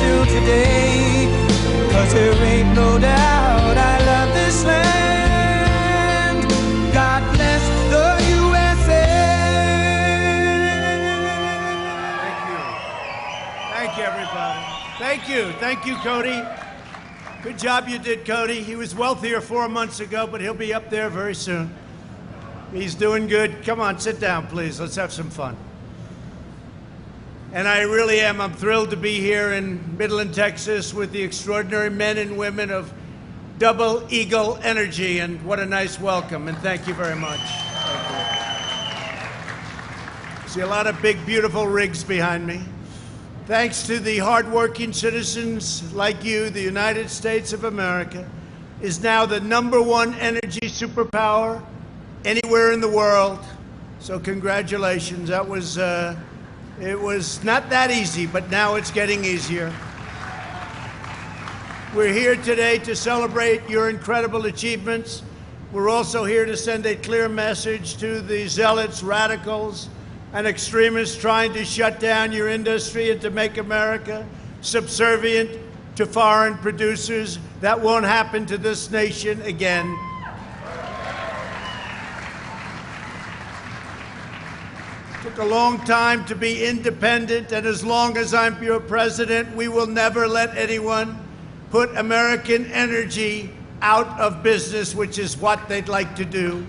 still today. 'Cause there ain't no doubt I love this land. God bless the USA. Thank you. Thank you, everybody. Thank you. Thank you, Cody. Good job you did, Cody. He was wealthier 4 months ago, but he'll be up there very soon. He's doing good. Come on, sit down, please. Let's have some fun. And I really am. I'm thrilled to be here in Midland, Texas with the extraordinary men and women of Double Eagle Energy. And what a nice welcome. And thank you very much. Thank you. See a lot of big, beautiful rigs behind me. Thanks to the hardworking citizens like you, the United States of America is now the #1 energy superpower anywhere in the world. So congratulations. That was, it was not that easy, but now it's getting easier. We're here today to celebrate your incredible achievements. We're also here to send a clear message to the zealots, radicals, and extremists trying to shut down your industry and to make America subservient to foreign producers. That won't happen to this nation again. It took a long time to be independent, and as long as I'm your president, we will never let anyone put American energy out of business, which is what they'd like to do.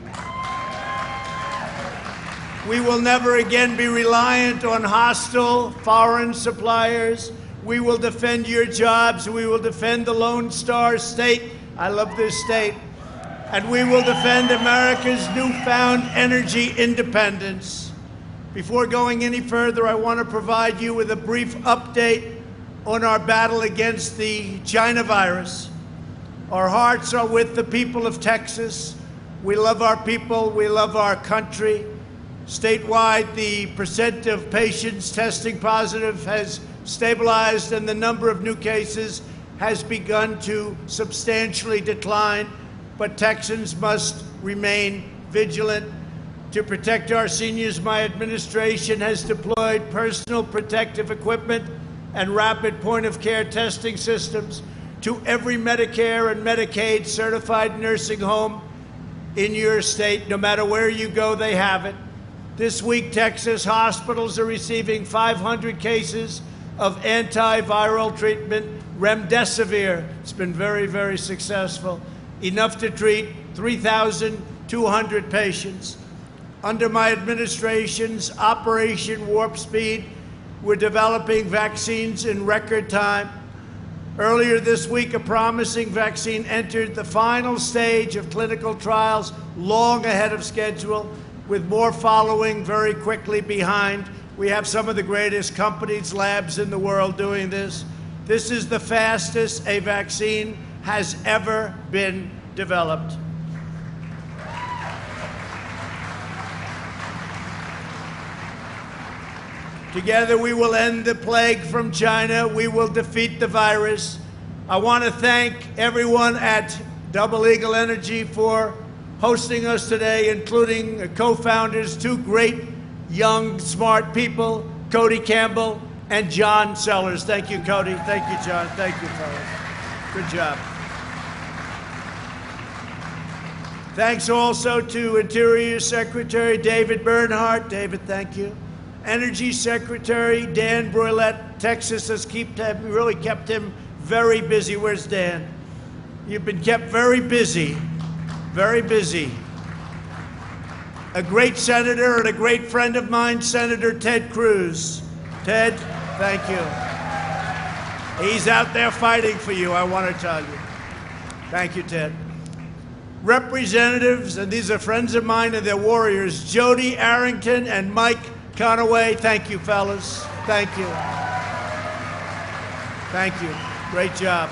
We will never again be reliant on hostile foreign suppliers. We will defend your jobs. We will defend the Lone Star State. I love this state. And we will defend America's newfound energy independence. Before going any further, I want to provide you with a brief update on our battle against the China virus. Our hearts are with the people of Texas. We love our people. We love our country. Statewide, the percent of patients testing positive has stabilized and the number of new cases has begun to substantially decline. But Texans must remain vigilant. To protect our seniors, my administration has deployed personal protective equipment and rapid point-of-care testing systems to every Medicare and Medicaid certified nursing home in your state. No matter where you go, they have it. This week, Texas hospitals are receiving 500 cases of antiviral treatment, remdesivir. It's been very, very successful, enough to treat 3,200 patients. Under my administration's Operation Warp Speed, we're developing vaccines in record time. Earlier this week, a promising vaccine entered the final stage of clinical trials long ahead of schedule, with more following very quickly behind. We have some of the greatest companies, labs in the world doing this. This is the fastest a vaccine has ever been developed. Together we will end the plague from China. We will defeat the virus. I want to thank everyone at Double Eagle Energy for hosting us today, including co-founders, two great, young, smart people, Cody Campbell and John Sellers. Thank you, Cody. Thank you, John. Thank you, fellas. Good job. Thanks also to Interior Secretary David Bernhardt. David, thank you. Energy Secretary Dan Broilette. Texas has really kept him very busy. Where's Dan? You've been kept very busy. Very busy. A great senator and a great friend of mine, Senator Ted Cruz. Ted, thank you. He's out there fighting for you, I want to tell you. Thank you, Ted. Representatives, and these are friends of mine and they're warriors, Jody Arrington and Mike Conaway. Thank you, fellas. Thank you. Thank you. Great job.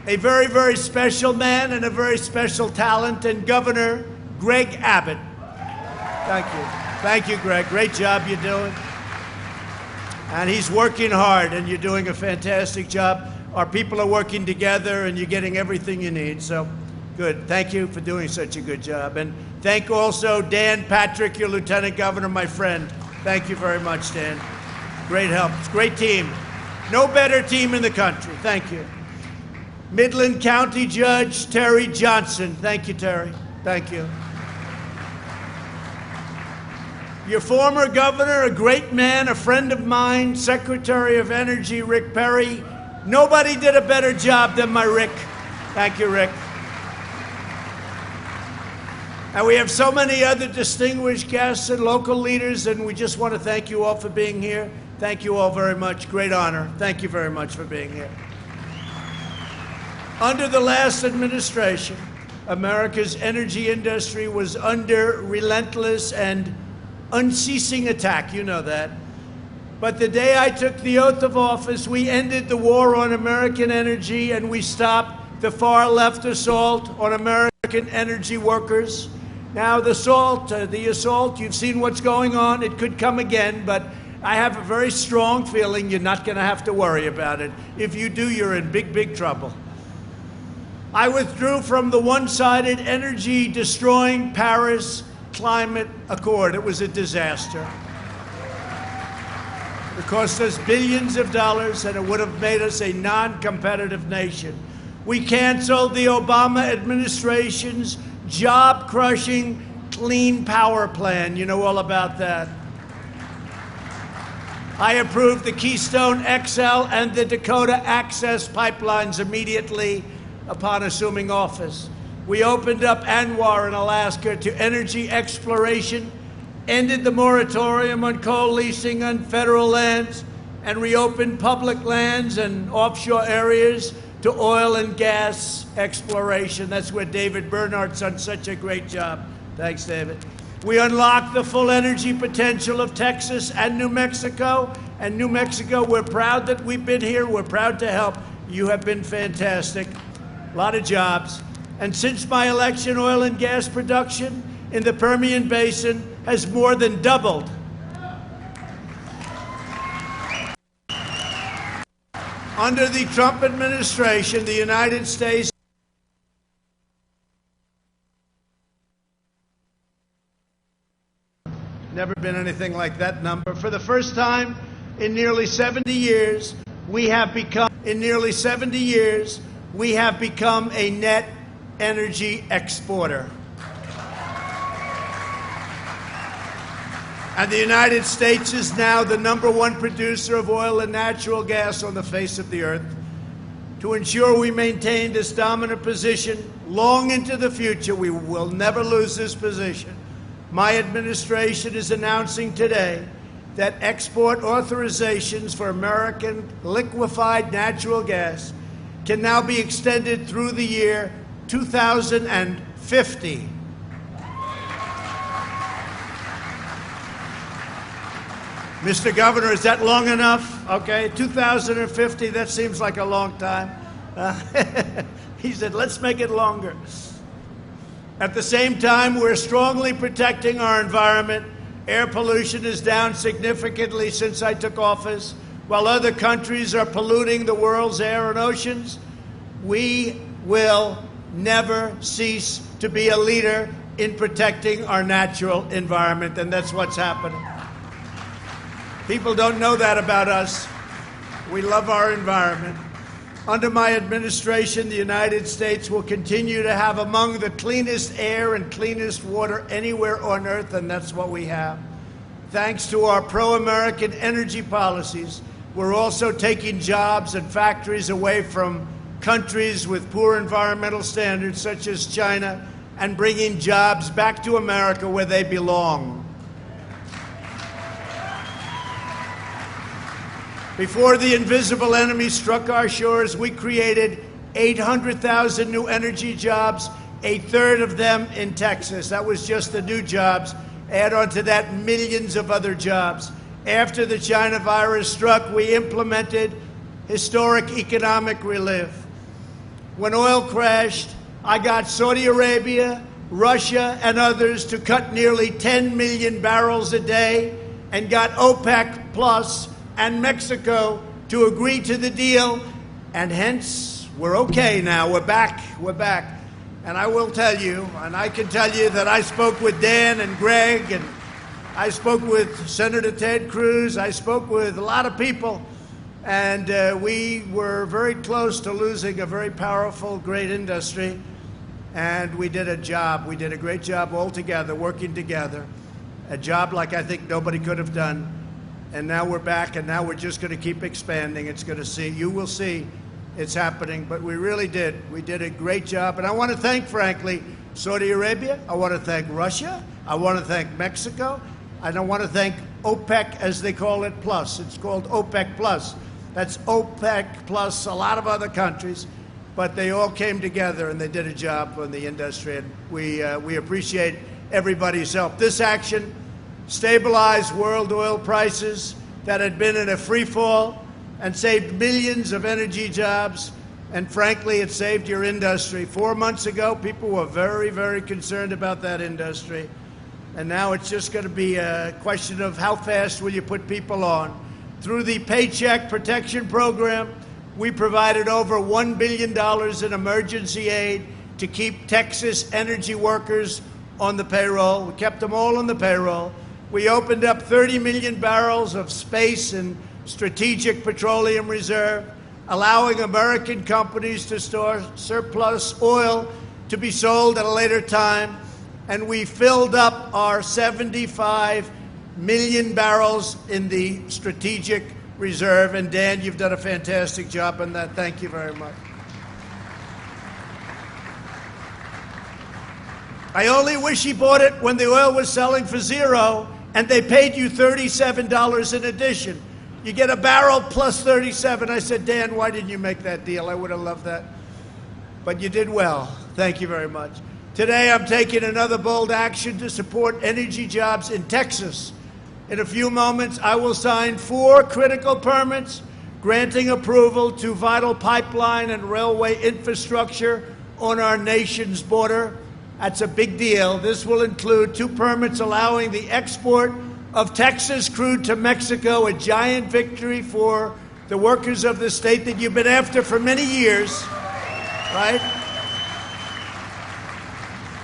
A very, very special man and a very special talent, and Governor Greg Abbott. Thank you. Thank you, Greg. Great job you're doing. And he's working hard, and you're doing a fantastic job. Our people are working together, and you're getting everything you need. So, good. Thank you for doing such a good job. And thank also Dan Patrick, your Lieutenant Governor, my friend. Thank you very much, Dan. Great help. It's a great team. No better team in the country. Thank you. Midland County Judge Terry Johnson. Thank you, Terry. Thank you. Your former governor, a great man, a friend of mine, Secretary of Energy Rick Perry. Nobody did a better job than my Rick. Thank you, Rick. And we have so many other distinguished guests and local leaders, and we just want to thank you all for being here. Thank you all very much. Great honor. Thank you very much for being here. Under the last administration, America's energy industry was under relentless and unceasing attack. You know that. But the day I took the oath of office, we ended the war on American energy, and we stopped the far-left assault on American energy workers. Now, the assault, you've seen what's going on. It could come again, but I have a very strong feeling you're not going to have to worry about it. If you do, you're in big, big trouble. I withdrew from the one-sided energy-destroying Paris Climate Accord. It was a disaster. It cost us billions of dollars, and it would have made us a non-competitive nation. We canceled the Obama administration's job-crushing Clean Power Plan. You know all about that. I approved the Keystone XL and the Dakota Access pipelines immediately upon assuming office. We opened up ANWR in Alaska to energy exploration, ended the moratorium on coal leasing on federal lands, and reopened public lands and offshore areas to oil and gas exploration. That's where David Bernhardt's done such a great job. Thanks, David. We unlocked the full energy potential of Texas and New Mexico. And New Mexico, we're proud that we've been here. We're proud to help. You have been fantastic. A lot of jobs. And since my election, oil and gas production in the Permian Basin has more than doubled. Under the Trump administration, the United States never been anything like that number. For the first time in nearly 70 years, we have become a net energy exporter. And the United States is now the #1 producer of oil and natural gas on the face of the earth. To ensure we maintain this dominant position long into the future, we will never lose this position. My administration is announcing today that export authorizations for American liquefied natural gas can now be extended through the year 2050. Mr. Governor, is that long enough? Okay, 2050, that seems like a long time. He said, let's make it longer. At the same time, we're strongly protecting our environment. Air pollution is down significantly since I took office. While other countries are polluting the world's air and oceans, we will never cease to be a leader in protecting our natural environment, and that's what's happening. People don't know that about us. We love our environment. Under my administration, the United States will continue to have among the cleanest air and cleanest water anywhere on earth, and that's what we have. Thanks to our pro-American energy policies, we're also taking jobs and factories away from countries with poor environmental standards, such as China, and bringing jobs back to America where they belong. Before the invisible enemy struck our shores, we created 800,000 new energy jobs, a third of them in Texas. That was just the new jobs. Add on to that millions of other jobs. After the China virus struck, we implemented historic economic relief. When oil crashed, I got Saudi Arabia, Russia, and others to cut nearly 10 million barrels a day, and got OPEC Plus and Mexico to agree to the deal, and hence we're okay now. We're back. And I will tell you, and I can tell you that I spoke with Dan and Greg, and I spoke with Senator Ted Cruz, I spoke with a lot of people, And we were very close to losing a very powerful, great industry. And we did a job. We did a great job all together, working together. A job like I think nobody could have done. And now we're back, and now we're just going to keep expanding. It's going to see, you will see it's happening. But we really did. We did a great job. And I want to thank, frankly, Saudi Arabia. I want to thank Russia. I want to thank Mexico. And I want to thank OPEC, as they call it, plus. It's called OPEC plus. That's OPEC plus a lot of other countries. But they all came together and they did a job on the industry. And we appreciate everybody's help. This action stabilized world oil prices that had been in a free fall and saved millions of energy jobs. And frankly, it saved your industry. 4 months ago, people were very, very concerned about that industry. And now it's just going to be a question of how fast will you put people on. Through the Paycheck Protection Program, we provided over $1 billion in emergency aid to keep Texas energy workers on the payroll. We kept them all on the payroll. We opened up 30 million barrels of space and strategic petroleum reserve, allowing American companies to store surplus oil to be sold at a later time. And we filled up our 75 million barrels in the strategic reserve. And Dan, you've done a fantastic job on that. Thank you very much. I only wish he bought it when the oil was selling for $0 and they paid you $37 in addition. You get a barrel plus 37. I said, Dan, why didn't you make that deal? I would have loved that. But you did well. Thank you very much. Today, I'm taking another bold action to support energy jobs in Texas. In a few moments, I will sign 4 critical permits granting approval to vital pipeline and railway infrastructure on our nation's border. That's a big deal. This will include 2 permits allowing the export of Texas crude to Mexico, a giant victory for the workers of the state that you've been after for many years, right?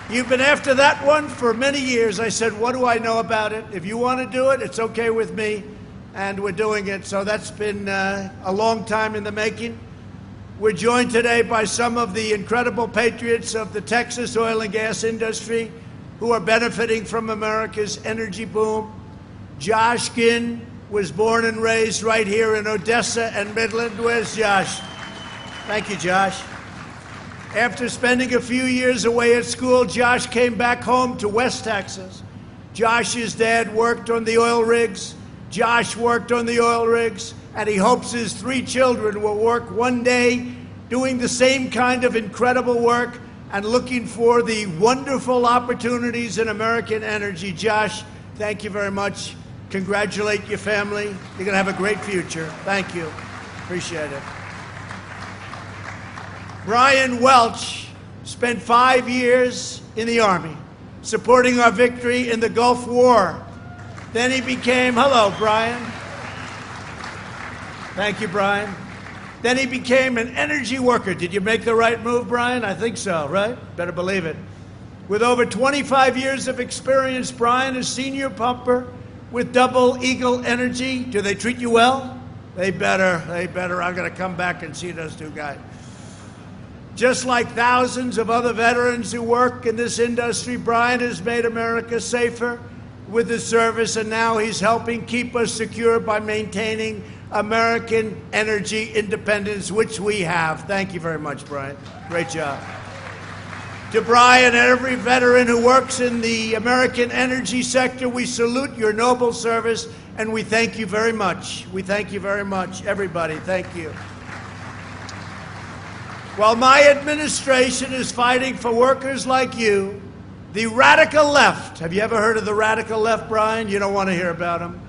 You've been after that one for many years. I said, what do I know about it? If you want to do it, it's okay with me, and we're doing it. So that's been a long time in the making. We're joined today by some of the incredible patriots of the Texas oil and gas industry who are benefiting from America's energy boom. Josh Ginn was born and raised right here in Odessa and Midland. Where's Josh? Thank you, Josh. After spending a few years away at school, Josh came back home to West Texas. Josh's dad worked on the oil rigs. Josh worked on the oil rigs, and he hopes his 3 children will work one day doing the same kind of incredible work and looking for the wonderful opportunities in American energy. Josh, thank you very much. Congratulate your family. You're going to have a great future. Thank you. Appreciate it. Brian Welch spent 5 years in the Army, supporting our victory in the Gulf War. Then he became, hello, Brian. Thank you, Brian. Then he became an energy worker. Did you make the right move, Brian? I think so, right? Better believe it. With over 25 years of experience, Brian is senior pumper with Double Eagle Energy. Do they treat you well? They better. I'm going to come back and see those 2 guys. Just like thousands of other veterans who work in this industry, Brian has made America safer with his service, and now he's helping keep us secure by maintaining American energy independence, which we have. Thank you very much, Brian. Great job. To Brian and every veteran who works in the American energy sector, we salute your noble service, and we thank you very much. We thank you very much, everybody. Thank you. While my administration is fighting for workers like you, the radical left, have you ever heard of the radical left, Brian? You don't want to hear about them.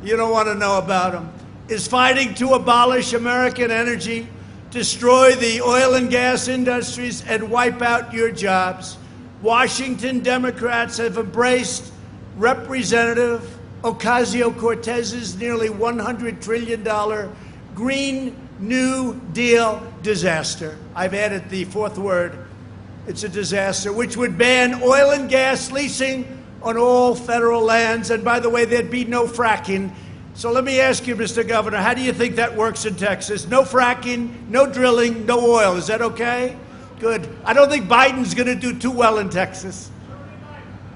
You don't want to know about them. Is fighting to abolish American energy, destroy the oil and gas industries, and wipe out your jobs. Washington Democrats have embraced Representative Ocasio-Cortez's nearly $100 trillion Green New Deal disaster. I've added the 4th word. It's a disaster, which would ban oil and gas leasing on all federal lands. And by the way, there'd be no fracking. So let me ask you, Mr. Governor, how do you think that works in Texas? No fracking, no drilling, no oil. Is that okay? Good. I don't think Biden's going to do too well in Texas.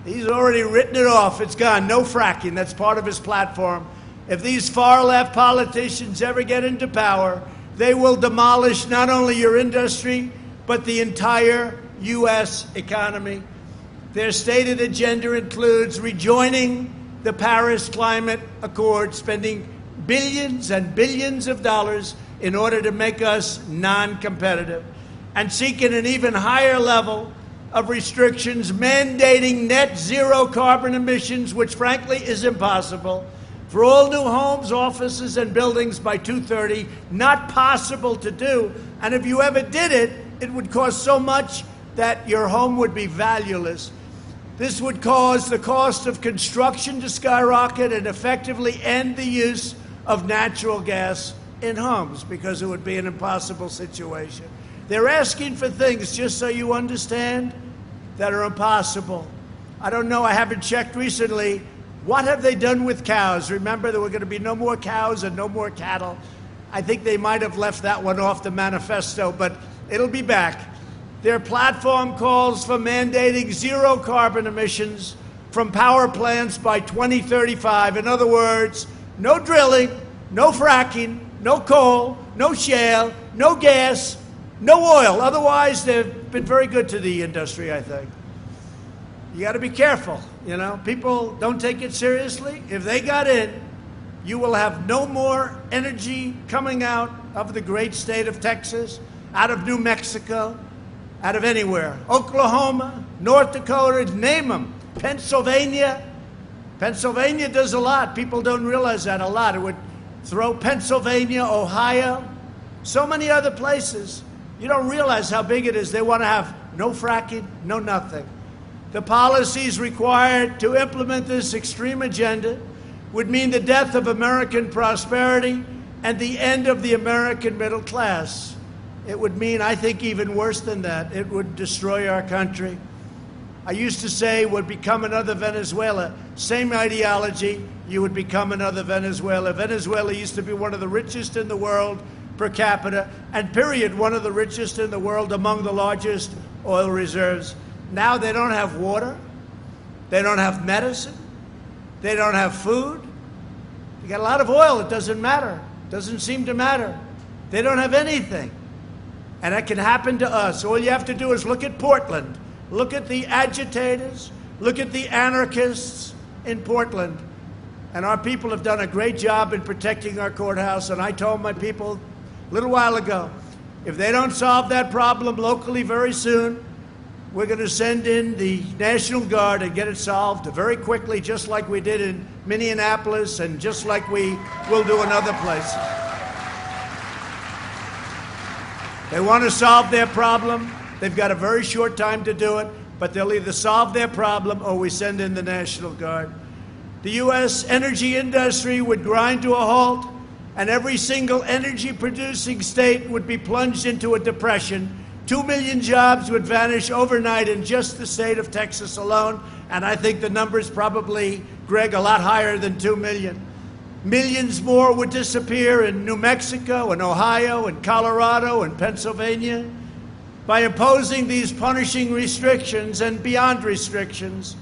He's already written it off. It's gone. No fracking. That's part of his platform. If these far-left politicians ever get into power, they will demolish not only your industry, but the entire U.S. economy. Their stated agenda includes rejoining the Paris Climate Accord, spending billions and billions of dollars in order to make us non-competitive, and seeking an even higher level of restrictions, mandating net zero carbon emissions, which frankly is impossible, for all new homes, offices, and buildings by 2030. Not possible to do. And if you ever did it, it would cost so much that your home would be valueless. This would cause the cost of construction to skyrocket and effectively end the use of natural gas in homes, because it would be an impossible situation. They're asking for things, just so you understand, that are impossible. I don't know, I haven't checked recently. What have they done with cows? Remember, there were going to be no more cows and no more cattle. I think they might have left that one off the manifesto, but it'll be back. Their platform calls for mandating zero carbon emissions from power plants by 2035. In other words, no drilling, no fracking, no coal, no shale, no gas, no oil. Otherwise, they've been very good to the industry, I think. You got to be careful, you know. People don't take it seriously. If they got in, you will have no more energy coming out of the great state of Texas, out of New Mexico, out of anywhere. Oklahoma, North Dakota, name them. Pennsylvania. Pennsylvania does a lot. People don't realize that a lot. It would throw Pennsylvania, Ohio, so many other places. You don't realize how big it is. They want to have no fracking, no nothing. The policies required to implement this extreme agenda would mean the death of American prosperity and the end of the American middle class. It would mean, I think, even worse than that. It would destroy our country. I used to say would become another Venezuela. Same ideology, you would become another Venezuela. Venezuela used to be one of the richest in the world per capita, and period, one of the richest in the world, among the largest oil reserves. Now they don't have water. They don't have medicine. They don't have food. They got a lot of oil. It doesn't matter. Doesn't seem to matter. They don't have anything. And that can happen to us. All you have to do is look at Portland. Look at the agitators. Look at the anarchists in Portland. And our people have done a great job in protecting our courthouse. And I told my people a little while ago, if they don't solve that problem locally very soon, we're going to send in the National Guard and get it solved very quickly, just like we did in Minneapolis and just like we will do in other places. They want to solve their problem. They've got a very short time to do it, but they'll either solve their problem or we send in the National Guard. The U.S. energy industry would grind to a halt, and every single energy-producing state would be plunged into a depression. 2 million jobs would vanish overnight in just the state of Texas alone, and I think the number's probably, Greg, a lot higher than 2 million. Millions more would disappear in New Mexico and Ohio and Colorado and Pennsylvania. By imposing these punishing restrictions and beyond restrictions,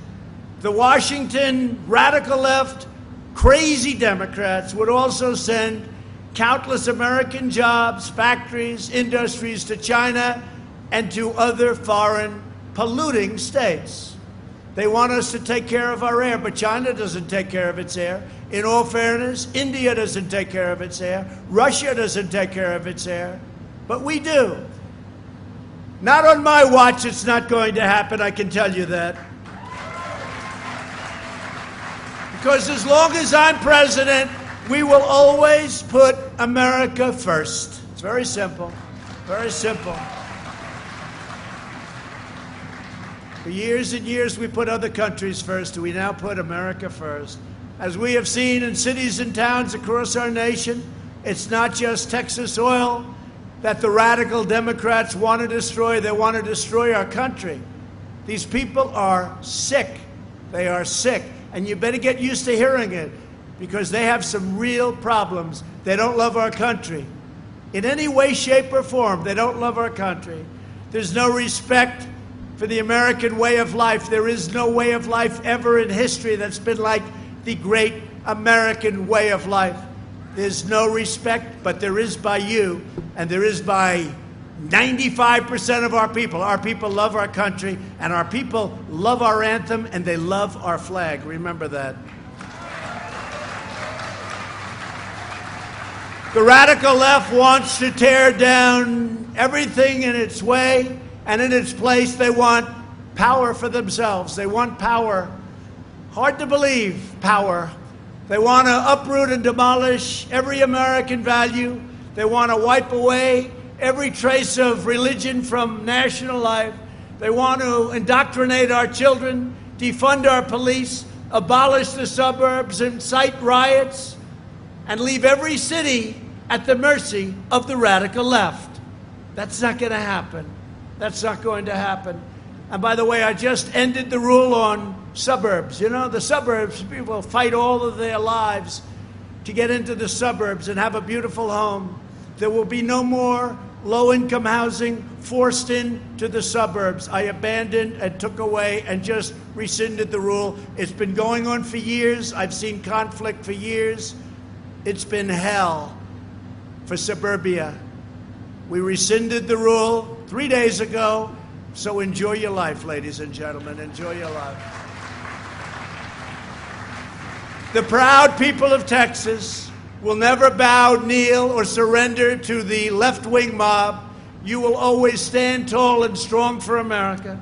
the Washington radical left, crazy Democrats would also send countless American jobs, factories, industries to China and to other foreign polluting states. They want us to take care of our air, but China doesn't take care of its air. In all fairness, India doesn't take care of its air. Russia doesn't take care of its air. But we do. Not on my watch, it's not going to happen, I can tell you that. Because as long as I'm president, we will always put America first. It's very simple. Very simple. For years and years, we put other countries first. We now put America first. As we have seen in cities and towns across our nation, it's not just Texas oil that the radical Democrats want to destroy. They want to destroy our country. These people are sick. They are sick. And you better get used to hearing it. because they have some real problems. They don't love our country. In any way, shape, or form, they don't love our country. There's no respect for the American way of life. There is no way of life ever in history that's been like the great American way of life. There's no respect, but there is by you, and there is by 95% of our people. Our people love our country, and our people love our anthem, and they love our flag. Remember that. The radical left wants to tear down everything in its way, and in its place they want power for themselves. They want power. Hard to believe, power. They want to uproot and demolish every American value. They want to wipe away every trace of religion from national life. They want to indoctrinate our children, defund our police, abolish the suburbs, incite riots, and leave every city at the mercy of the radical left. That's not going to happen. That's not going to happen. And by the way, I just ended the rule on suburbs. You know, the suburbs, people fight all of their lives to get into the suburbs and have a beautiful home. There will be no more low-income housing forced into the suburbs. I abandoned and took away and just rescinded the rule. It's been going on for years. I've seen conflict for years. It's been hell for suburbia. We rescinded the rule 3 days ago, so enjoy your life, ladies and gentlemen. Enjoy your life. The proud people of Texas will never bow, kneel, or surrender to the left-wing mob. You will always stand tall and strong for America.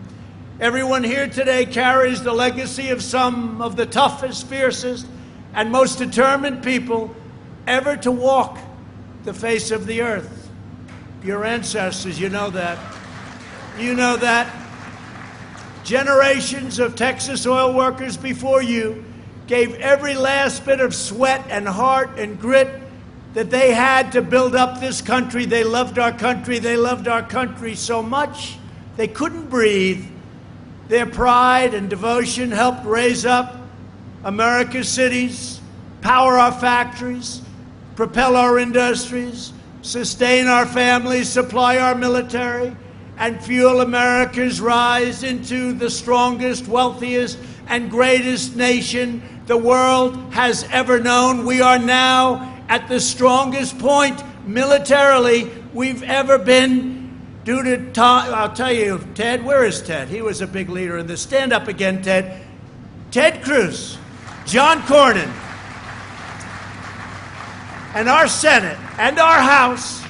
Everyone here today carries the legacy of some of the toughest, fiercest, and most determined people ever to walk the face of the earth. Your ancestors, you know that. You know that. Generations of Texas oil workers before you gave every last bit of sweat and heart and grit that they had to build up this country. They loved our country. They loved our country so much they couldn't breathe. Their pride and devotion helped raise up America's cities, power our factories, propel our industries, sustain our families, supply our military, and fuel America's rise into the strongest, wealthiest, and greatest nation the world has ever known. We are now at the strongest point militarily we've ever been due to time. I'll tell you, Ted, where is Ted? He was a big leader in this. Stand up again, Ted. Ted Cruz, John Cornyn, and our Senate and our House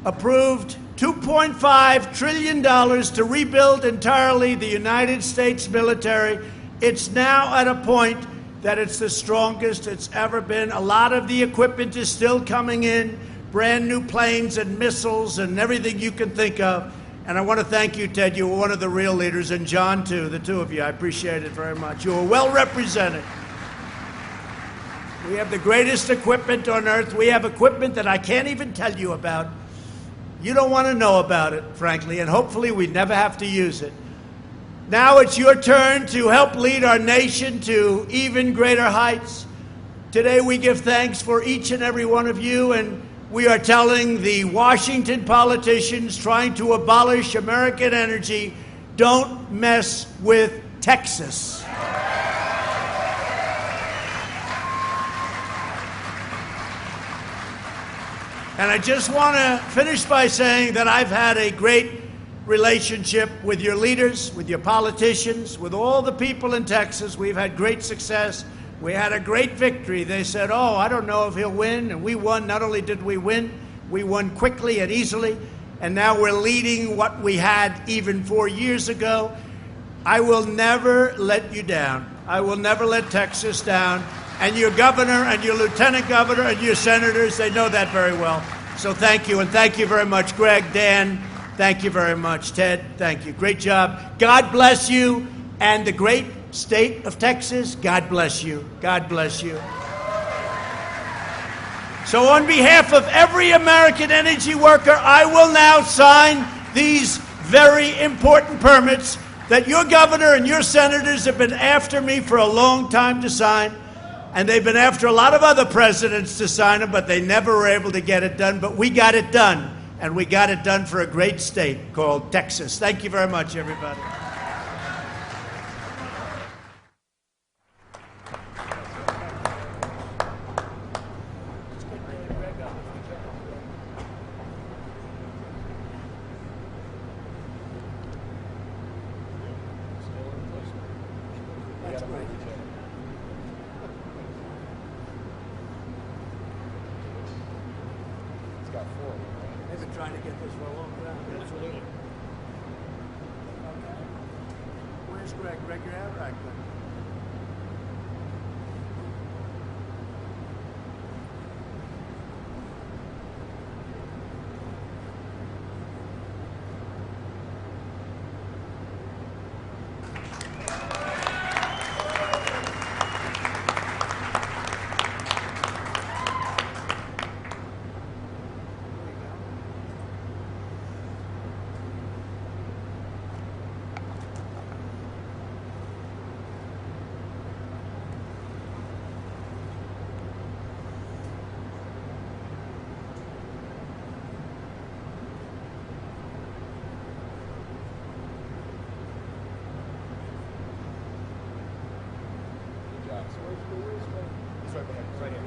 approved $2.5 trillion to rebuild entirely the United States military. It's now at a point that it's the strongest it's ever been. A lot of the equipment is still coming in, brand new planes and missiles and everything you can think of. And I want to thank you, Ted. You were one of the real leaders, and John, too, the two of you. I appreciate it very much. You were well represented. We have the greatest equipment on earth. We have equipment that I can't even tell you about. You don't want to know about it, frankly, and hopefully we never have to use it. Now it's your turn to help lead our nation to even greater heights. Today we give thanks for each and every one of you, and we are telling the Washington politicians trying to abolish American energy, don't mess with Texas. And I just want to finish by saying that I've had a great relationship with your leaders, with your politicians, with all the people in Texas. We've had great success. We had a great victory. They said, oh, I don't know if he'll win. And we won. Not only did we win quickly and easily. And now we're leading what we had even 4 years ago. I will never let you down. I will never let Texas down. And your governor and your lieutenant governor and your senators, they know that very well. So thank you, and thank you very much. Greg, Dan, thank you very much. Ted, thank you. Great job. God bless you, and the great state of Texas, God bless you. God bless you. So on behalf of every American energy worker, I will now sign these very important permits that your governor and your senators have been after me for a long time to sign. And they've been after a lot of other presidents to sign them, but they never were able to get it done. But we got it done, and we got it done for a great state called Texas. Thank you very much, everybody. They've been trying to get this for a long time. Absolutely. Okay. Where's Greg? Greg, you're out right there. It's right behind you. It's right here.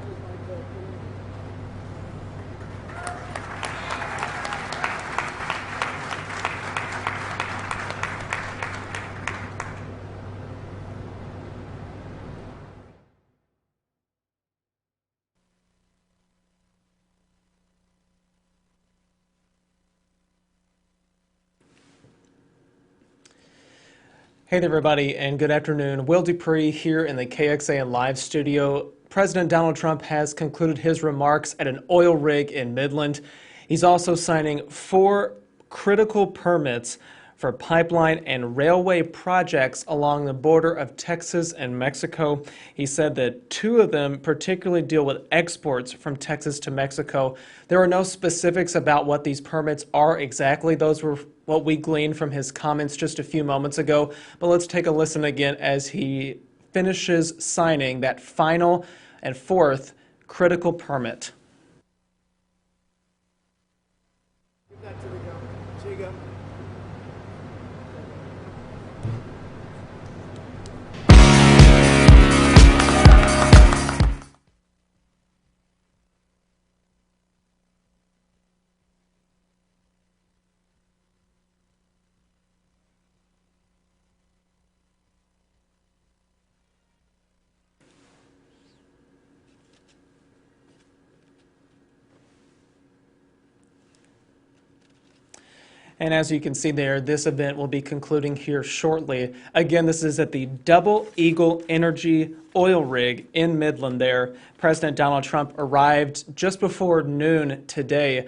Hey there, everybody, and good afternoon. Will Dupree here in the KXAN Live studio. President Donald Trump has concluded his remarks at an oil rig in Midland. He's also signing 4 critical permits for pipeline and railway projects along the border of Texas and Mexico. He said that 2 of them particularly deal with exports from Texas to Mexico. There are no specifics about what these permits are exactly. Those were what we gleaned from his comments just a few moments ago. But let's take a listen again as he finishes signing that final and 4th critical permit. Give that to the governor. See you, Governor. And as you can see there, this event will be concluding here shortly. Again, this is at the Double Eagle Energy oil rig in Midland there. President Donald Trump arrived just before noon today.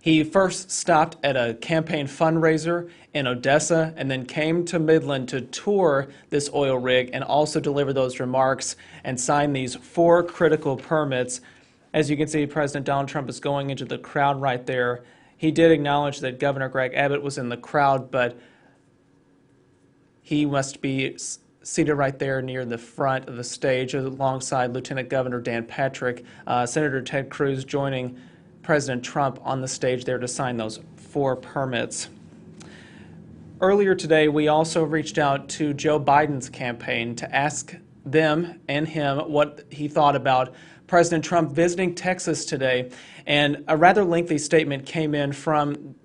He first stopped at a campaign fundraiser in Odessa and then came to Midland to tour this oil rig and also deliver those remarks and sign these 4 critical permits. As you can see, President Donald Trump is going into the crowd right there. He did acknowledge that Governor Greg Abbott was in the crowd, but he must be seated right there near the front of the stage alongside Lieutenant Governor Dan Patrick. Senator Ted Cruz joining President Trump on the stage there to sign those 4 permits. Earlier today, we also reached out to Joe Biden's campaign to ask them and him what he thought about President Trump visiting Texas today. And a rather lengthy statement came in from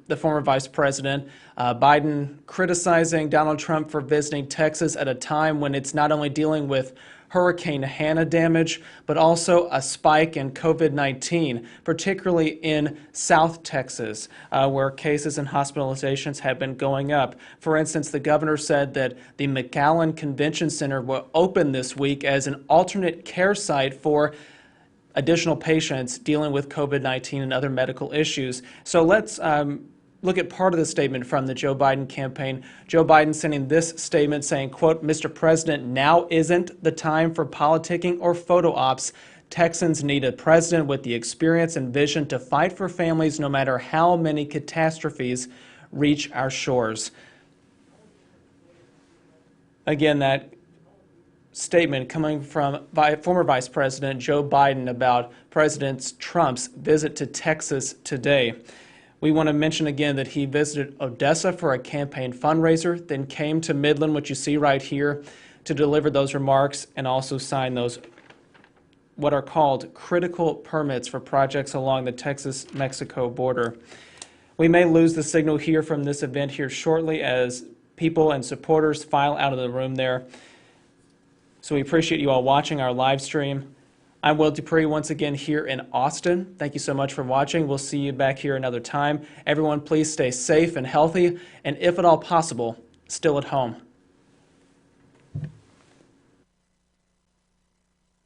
the former vice president, Biden criticizing Donald Trump for visiting Texas at a time when it's not only dealing with Hurricane Hannah damage, but also a spike in COVID-19, particularly in South Texas, where cases and hospitalizations have been going up. For instance, the governor said that the McAllen Convention Center will open this week as an alternate care site for additional patients dealing with COVID-19 and other medical issues. So let's look at part of the statement from the Joe Biden campaign. Joe Biden sending this statement saying, quote, "Mr. President, now isn't the time for politicking or photo ops. Texans need a president with the experience and vision to fight for families no matter how many catastrophes reach our shores." Again, that statement coming from former Vice President Joe Biden about President Trump's visit to Texas today. We want to mention again that he visited Odessa for a campaign fundraiser, then came to Midland, which you see right here, to deliver those remarks and also sign those what are called critical permits for projects along the Texas-Mexico border. We may lose the signal here from this event here shortly as people and supporters file out of the room there. So we appreciate you all watching our live stream. I'm Will Dupree once again here in Austin. Thank you so much for watching. We'll see you back here another time. Everyone, please stay safe and healthy, and if at all possible, still at home.